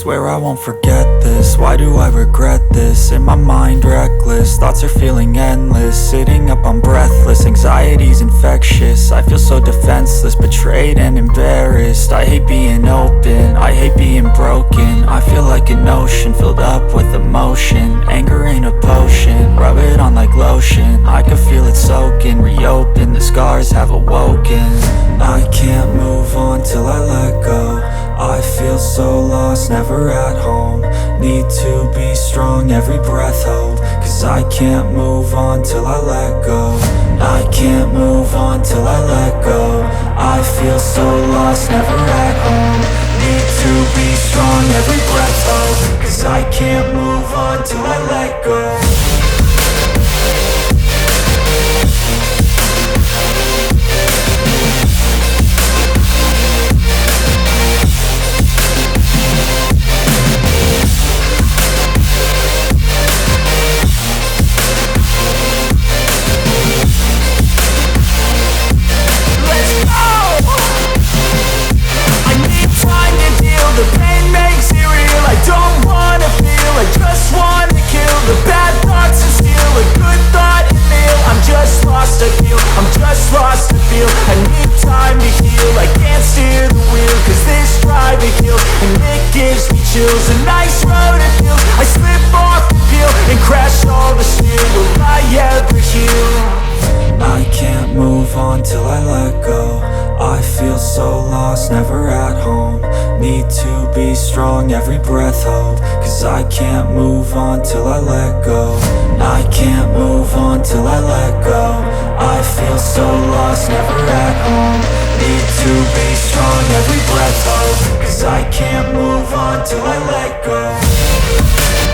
swear I won't forget this. Why do I regret this? In my mind reckless, thoughts are feeling endless. Sitting up, I'm breathless, anxiety's infectious. I feel so defenseless, betrayed and embarrassed. I hate being open, I hate being broken. I feel like an ocean filled up with emotion. Anger ain't a potion, rub it on like lotion. I can feel it soaking, reopen, the scars have awoken. I can't move on till I let go. I feel so lost, never at home. Need to be strong, every breath hold. Cause I can't move on till I let go. I can't move on till I let go. I feel so lost, never at home. Need to be strong, every breath hold. Cause I can't move on till I let go. The pain makes it real, I don't wanna feel, I just wanna kill the bad thoughts and steal a good thought and meal. I'm just lost, I feel, I'm just lost, I feel. I need time to heal, I can't steer the wheel. Cause this drive it kills, and it gives me chills. A nice road it feels, I slip off the peel and crash all the steel. Will I ever heal? I can't move on till I let go. I feel so lost, never at home. Need to be strong, every breath hold. Cause I can't move on till I let go. I can't move on till I let go. I feel so lost, never at home. Need to be strong, every breath hold. Cause I can't move on till I let go.